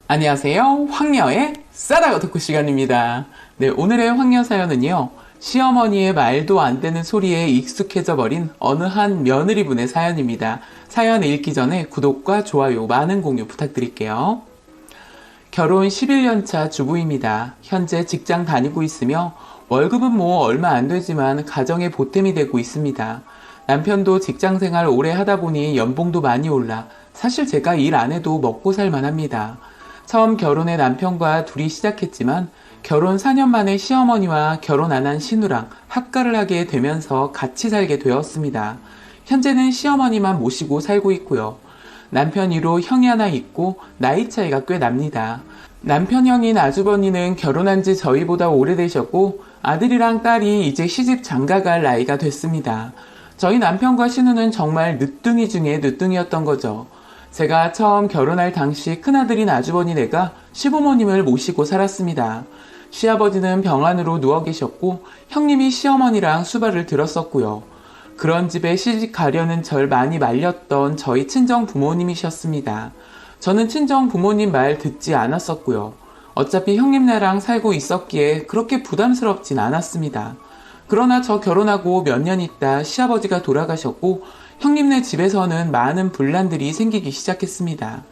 안녕하세요. 황녀의 싸다가 듣고 시간입니다. 네, 오늘의 황녀 사연은요. 시어머니의 말도 안 되는 소리에 익숙해져 버린 어느 한 며느리분의 사연입니다. 사연 읽기 전에 구독과 좋아요, 많은 공유 부탁드릴게요. 결혼 11년차 주부입니다. 현재 직장 다니고 있으며 월급은 뭐 얼마 안 되지만 가정의 보탬이 되고 있습니다. 남편도 직장 생활 오래 하다 보니 연봉도 많이 올라 사실 제가 일 안 해도 먹고 살만합니다. 처음 결혼해 남편과 둘이 시작했지만 결혼 4년 만에 시어머니와 결혼 안 한 신우랑 합가를 하게 되면서 같이 살게 되었습니다. 현재는 시어머니만 모시고 살고 있고요. 남편 위로 형이 하나 있고 나이 차이가 꽤 납니다. 남편 형인 아주버니는 결혼한 지 저희보다 오래되셨고 아들이랑 딸이 이제 시집 장가갈 나이가 됐습니다. 저희 남편과 신우는 정말 늦둥이 중에 늦둥이였던 거죠. 제가 처음 결혼할 당시 큰아들인 아주버니네가 시부모님을 모시고 살았습니다. 시아버지는 병환으로 누워 계셨고 형님이 시어머니랑 수발을 들었었고요. 그런 집에 시집 가려는 절 많이 말렸던 저희 친정 부모님이셨습니다. 저는 친정 부모님 말 듣지 않았었고요. 어차피 형님네랑 살고 있었기에 그렇게 부담스럽진 않았습니다. 그러나 저 결혼하고 몇 년 있다 시아버지가 돌아가셨고 형님네 집에서는 많은 분란들이 생기기 시작했습니다.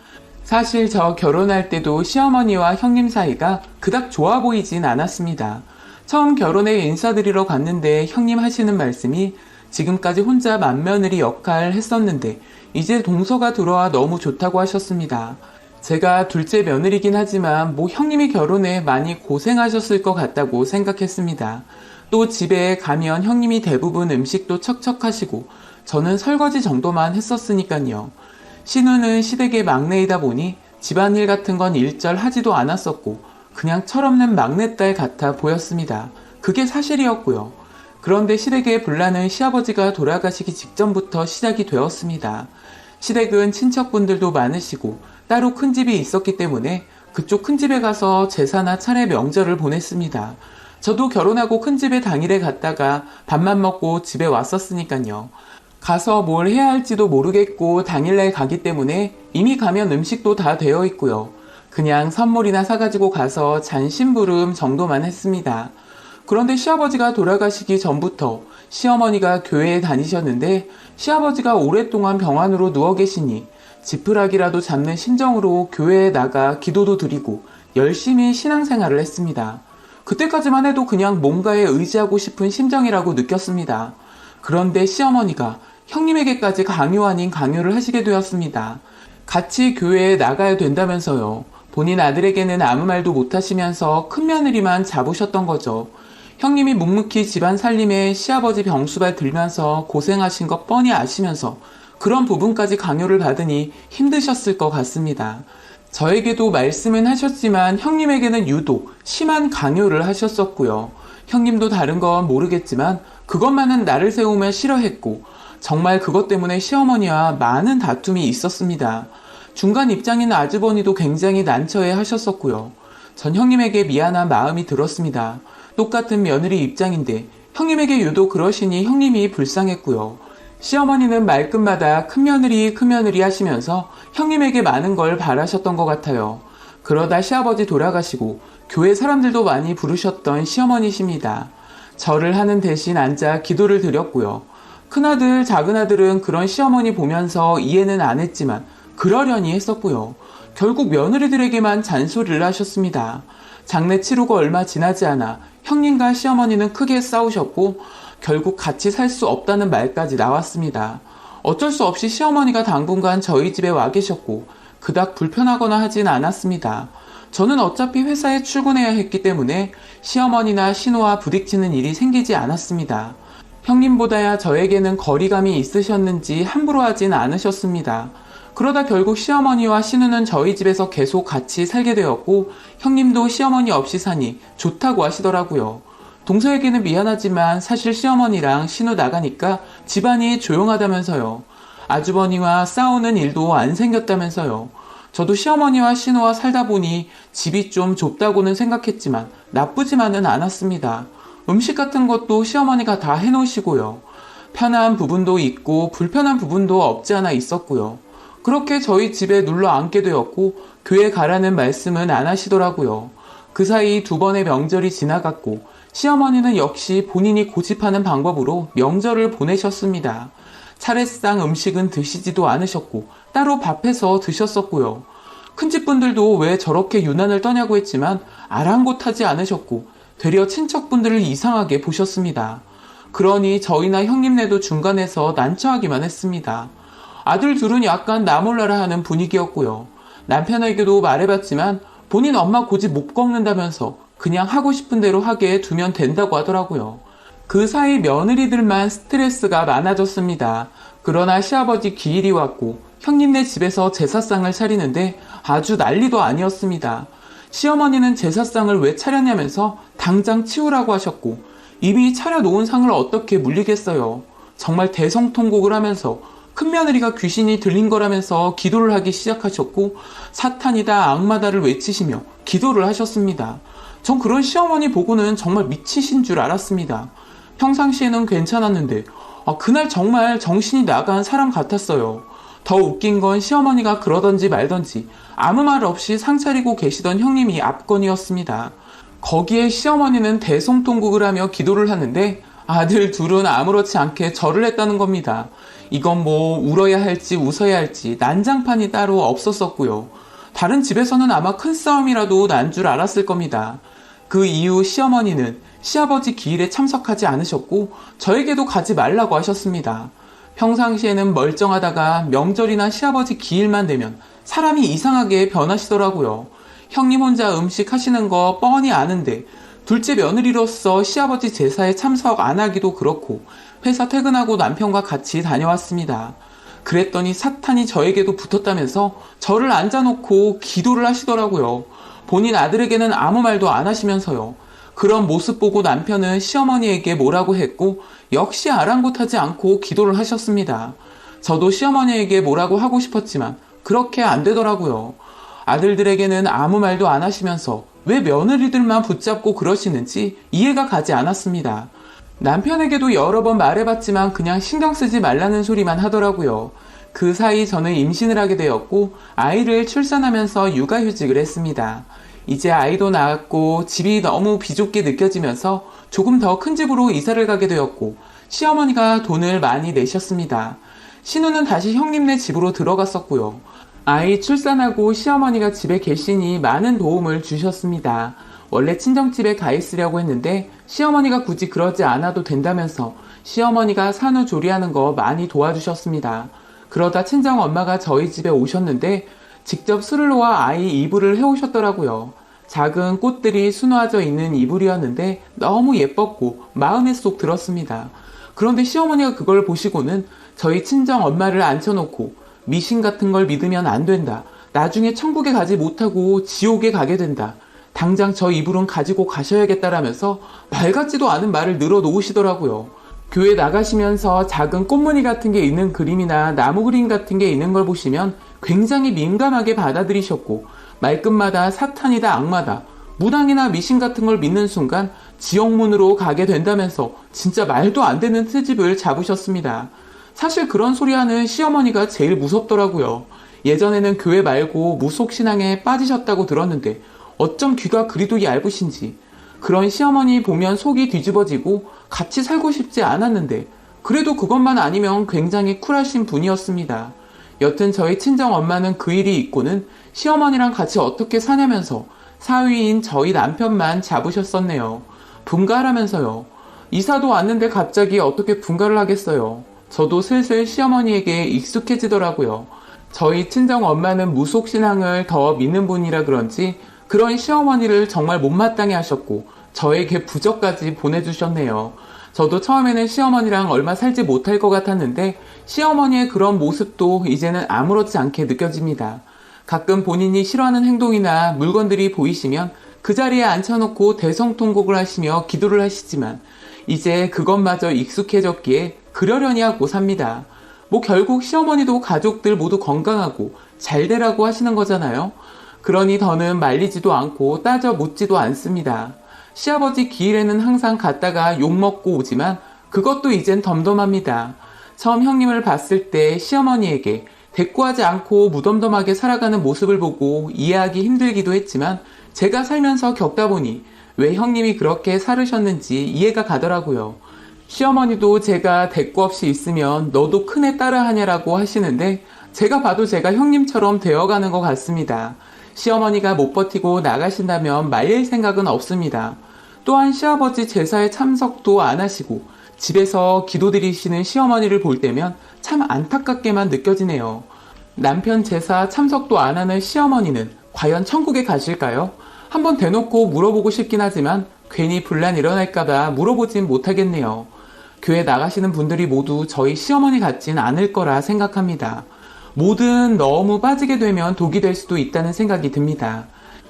사실 저 결혼할 때도 시어머니와 형님 사이가 그닥 좋아 보이진 않았습니다. 처음 결혼에 인사드리러 갔는데 형님 하시는 말씀이 지금까지 혼자 맏며느리 역할 했었는데 이제 동서가 들어와 너무 좋다고 하셨습니다. 제가 둘째 며느리긴 하지만 뭐 형님이 결혼에 많이 고생하셨을 것 같다고 생각했습니다. 또 집에 가면 형님이 대부분 음식도 척척하시고 저는 설거지 정도만 했었으니까요. 신우는 시댁의 막내이다 보니 집안일 같은 건 일절 하지도 않았었고 그냥 철없는 막내딸 같아 보였습니다. 그게 사실이었고요. 그런데 시댁의 분란은 시아버지가 돌아가시기 직전부터 시작이 되었습니다. 시댁은 친척분들도 많으시고 따로 큰 집이 있었기 때문에 그쪽 큰 집에 가서 제사나 차례 명절을 보냈습니다. 저도 결혼하고 큰 집에 당일에 갔다가 밥만 먹고 집에 왔었으니까요. 가서 뭘 해야 할지도 모르겠고 당일날 가기 때문에 이미 가면 음식도 다 되어 있고요. 그냥 선물이나 사가지고 가서 잔심부름 정도만 했습니다. 그런데 시아버지가 돌아가시기 전부터 시어머니가 교회에 다니셨는데 시아버지가 오랫동안 병환으로 누워 계시니 지푸라기라도 잡는 심정으로 교회에 나가 기도도 드리고 열심히 신앙생활을 했습니다. 그때까지만 해도 그냥 뭔가에 의지하고 싶은 심정이라고 느꼈습니다. 그런데 시어머니가 형님에게까지 강요 아닌 강요를 하시게 되었습니다. 같이 교회에 나가야 된다면서요. 본인 아들에게는 아무 말도 못하시면서 큰며느리만 잡으셨던 거죠. 형님이 묵묵히 집안 살림에 시아버지 병수발 들면서 고생하신 것 뻔히 아시면서 그런 부분까지 강요를 받으니 힘드셨을 것 같습니다. 저에게도 말씀은 하셨지만 형님에게는 유독 심한 강요를 하셨었고요. 형님도 다른 건 모르겠지만 그것만은 나를 세우며 싫어했고 정말 그것 때문에 시어머니와 많은 다툼이 있었습니다. 중간 입장인 아주버니도 굉장히 난처해 하셨었고요. 전 형님에게 미안한 마음이 들었습니다. 똑같은 며느리 입장인데 형님에게 유독 그러시니 형님이 불쌍했고요. 시어머니는 말끝마다 큰며느리 하시면서 형님에게 많은 걸 바라셨던 것 같아요. 그러다 시아버지 돌아가시고 교회 사람들도 많이 부르셨던 시어머니십니다. 절을 하는 대신 앉아 기도를 드렸고요. 큰아들, 작은아들은 그런 시어머니 보면서 이해는 안 했지만 그러려니 했었고요. 결국 며느리들에게만 잔소리를 하셨습니다. 장례 치르고 얼마 지나지 않아 형님과 시어머니는 크게 싸우셨고 결국 같이 살 수 없다는 말까지 나왔습니다. 어쩔 수 없이 시어머니가 당분간 저희 집에 와 계셨고 그닥 불편하거나 하진 않았습니다. 저는 어차피 회사에 출근해야 했기 때문에 시어머니나 신우와 부딪히는 일이 생기지 않았습니다. 형님보다야 저에게는 거리감이 있으셨는지 함부로 하진 않으셨습니다. 그러다 결국 시어머니와 신우는 저희 집에서 계속 같이 살게 되었고 형님도 시어머니 없이 사니 좋다고 하시더라고요. 동서에게는 미안하지만 사실 시어머니랑 신우 나가니까 집안이 조용하다면서요. 아주버니와 싸우는 일도 안 생겼다면서요. 저도 시어머니와 신우와 살다 보니 집이 좀 좁다고는 생각했지만 나쁘지만은 않았습니다. 음식 같은 것도 시어머니가 다 해놓으시고요. 편한 부분도 있고 불편한 부분도 없지 않아 있었고요. 그렇게 저희 집에 눌러 앉게 되었고 교회 가라는 말씀은 안 하시더라고요. 그 사이 2번의 명절이 지나갔고 시어머니는 역시 본인이 고집하는 방법으로 명절을 보내셨습니다. 차례상 음식은 드시지도 않으셨고 따로 밥해서 드셨었고요. 큰집분들도 왜 저렇게 유난을 떠냐고 했지만 아랑곳하지 않으셨고 되려 친척분들을 이상하게 보셨습니다. 그러니 저희나 형님네도 중간에서 난처하기만 했습니다. 아들 둘은 약간 나 몰라라 하는 분위기였고요. 남편에게도 말해봤지만 본인 엄마 고집 못 꺾는다면서 그냥 하고 싶은 대로 하게 두면 된다고 하더라고요. 그 사이 며느리들만 스트레스가 많아졌습니다. 그러나 시아버지 기일이 왔고 형님네 집에서 제사상을 차리는데 아주 난리도 아니었습니다. 시어머니는 제사상을 왜 차렸냐면서 당장 치우라고 하셨고 이미 차려놓은 상을 어떻게 물리겠어요. 정말 대성통곡을 하면서 큰며느리가 귀신이 들린 거라면서 기도를 하기 시작하셨고 사탄이다 악마다를 외치시며 기도를 하셨습니다. 전 그런 시어머니 보고는 정말 미치신 줄 알았습니다. 평상시에는 괜찮았는데 그날 정말 정신이 나간 사람 같았어요. 더 웃긴 건 시어머니가 그러던지 말던지 아무 말 없이 상 차리고 계시던 형님이 앞건이었습니다. 거기에 시어머니는 대성통곡을 하며 기도를 하는데 아들 둘은 아무렇지 않게 절을 했다는 겁니다. 이건 뭐 울어야 할지 웃어야 할지 난장판이 따로 없었었고요. 다른 집에서는 아마 큰 싸움이라도 난 줄 알았을 겁니다. 그 이후 시어머니는 시아버지 기일에 참석하지 않으셨고 저에게도 가지 말라고 하셨습니다. 평상시에는 멀쩡하다가 명절이나 시아버지 기일만 되면 사람이 이상하게 변하시더라고요. 형님 혼자 음식 하시는 거 뻔히 아는데 둘째 며느리로서 시아버지 제사에 참석 안 하기도 그렇고 회사 퇴근하고 남편과 같이 다녀왔습니다. 그랬더니 사탄이 저에게도 붙었다면서 저를 앉아놓고 기도를 하시더라고요. 본인 아들에게는 아무 말도 안 하시면서요. 그런 모습 보고 남편은 시어머니에게 뭐라고 했고 역시 아랑곳하지 않고 기도를 하셨습니다. 저도 시어머니에게 뭐라고 하고 싶었지만 그렇게 안 되더라고요. 아들들에게는 아무 말도 안 하시면서 왜 며느리들만 붙잡고 그러시는지 이해가 가지 않았습니다. 남편에게도 여러 번 말해봤지만 그냥 신경 쓰지 말라는 소리만 하더라고요. 그 사이 저는 임신을 하게 되었고 아이를 출산하면서 육아휴직을 했습니다. 이제 아이도 낳았고 집이 너무 비좁게 느껴지면서 조금 더 큰 집으로 이사를 가게 되었고 시어머니가 돈을 많이 내셨습니다. 신우는 다시 형님네 집으로 들어갔었고요. 아이 출산하고 시어머니가 집에 계시니 많은 도움을 주셨습니다. 원래 친정집에 가 있으려고 했는데 시어머니가 굳이 그러지 않아도 된다면서 시어머니가 산후 조리하는 거 많이 도와주셨습니다. 그러다 친정 엄마가 저희 집에 오셨는데 직접 술을 놓아 아이 이불을 해오셨더라고요. 작은 꽃들이 수놓아져 있는 이불이었는데 너무 예뻤고 마음에 쏙 들었습니다. 그런데 시어머니가 그걸 보시고는 저희 친정 엄마를 앉혀놓고 미신 같은 걸 믿으면 안 된다. 나중에 천국에 가지 못하고 지옥에 가게 된다. 당장 저 이불은 가지고 가셔야겠다라면서 말 같지도 않은 말을 늘어놓으시더라고요. 교회 나가시면서 작은 꽃무늬 같은 게 있는 그림이나 나무 그림 같은 게 있는 걸 보시면 굉장히 민감하게 받아들이셨고 말끝마다 사탄이다 악마다 무당이나 미신 같은 걸 믿는 순간 지옥문으로 가게 된다면서 진짜 말도 안 되는 트집을 잡으셨습니다. 사실 그런 소리 하는 시어머니가 제일 무섭더라고요. 예전에는 교회 말고 무속신앙에 빠지셨다고 들었는데 어쩜 귀가 그리도 얇으신지. 그런 시어머니 보면 속이 뒤집어지고 같이 살고 싶지 않았는데 그래도 그것만 아니면 굉장히 쿨하신 분이었습니다. 여튼 저희 친정 엄마는 그 일이 있고는 시어머니랑 같이 어떻게 사냐면서 사위인 저희 남편만 잡으셨었네요. 분가하라면서요. 이사도 왔는데 갑자기 어떻게 분가를 하겠어요. 저도 슬슬 시어머니에게 익숙해지더라고요. 저희 친정 엄마는 무속신앙을 더 믿는 분이라 그런지 그런 시어머니를 정말 못마땅해 하셨고 저에게 부적까지 보내주셨네요. 저도 처음에는 시어머니랑 얼마 살지 못할 것 같았는데 시어머니의 그런 모습도 이제는 아무렇지 않게 느껴집니다. 가끔 본인이 싫어하는 행동이나 물건들이 보이시면 그 자리에 앉혀놓고 대성통곡을 하시며 기도를 하시지만 이제 그것마저 익숙해졌기에 그러려니 하고 삽니다. 뭐 결국 시어머니도 가족들 모두 건강하고 잘 되라고 하시는 거잖아요. 그러니 더는 말리지도 않고 따져 묻지도 않습니다. 시아버지 기일에는 항상 갔다가 욕먹고 오지만 그것도 이젠 덤덤합니다. 처음 형님을 봤을 때 시어머니에게 대꾸하지 않고 무덤덤하게 살아가는 모습을 보고 이해하기 힘들기도 했지만 제가 살면서 겪다 보니 왜 형님이 그렇게 살으셨는지 이해가 가더라고요. 시어머니도 제가 대꾸 없이 있으면 너도 큰애 따라하냐라고 하시는데 제가 봐도 제가 형님처럼 되어가는 것 같습니다. 시어머니가 못 버티고 나가신다면 말릴 생각은 없습니다. 또한 시아버지 제사에 참석도 안 하시고 집에서 기도드리시는 시어머니를 볼 때면 참 안타깝게만 느껴지네요. 남편 제사 참석도 안 하는 시어머니는 과연 천국에 가실까요? 한번 대놓고 물어보고 싶긴 하지만 괜히 분란 일어날까봐 물어보진 못하겠네요. 교회 나가시는 분들이 모두 저희 시어머니 같진 않을 거라 생각합니다. 뭐든 너무 빠지게 되면 독이 될 수도 있다는 생각이 듭니다.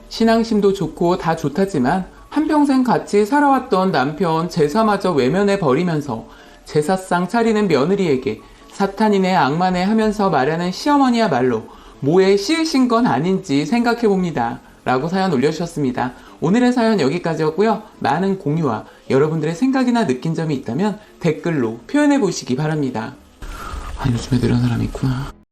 신앙심도 좋고 다 좋다지만 한평생 같이 살아왔던 남편 제사마저 외면해 버리면서 제사상 차리는 며느리에게 사탄이네 악마네 하면서 말하는 시어머니야말로 뭐에 씌으신 건 아닌지 생각해 봅니다. 라고 사연 올려주셨습니다. 오늘의 사연 여기까지였고요. 많은 공유와 여러분들의 생각이나 느낀 점이 있다면 댓글로 표현해 보시기 바랍니다. 요즘에 이런 사람이 있구나.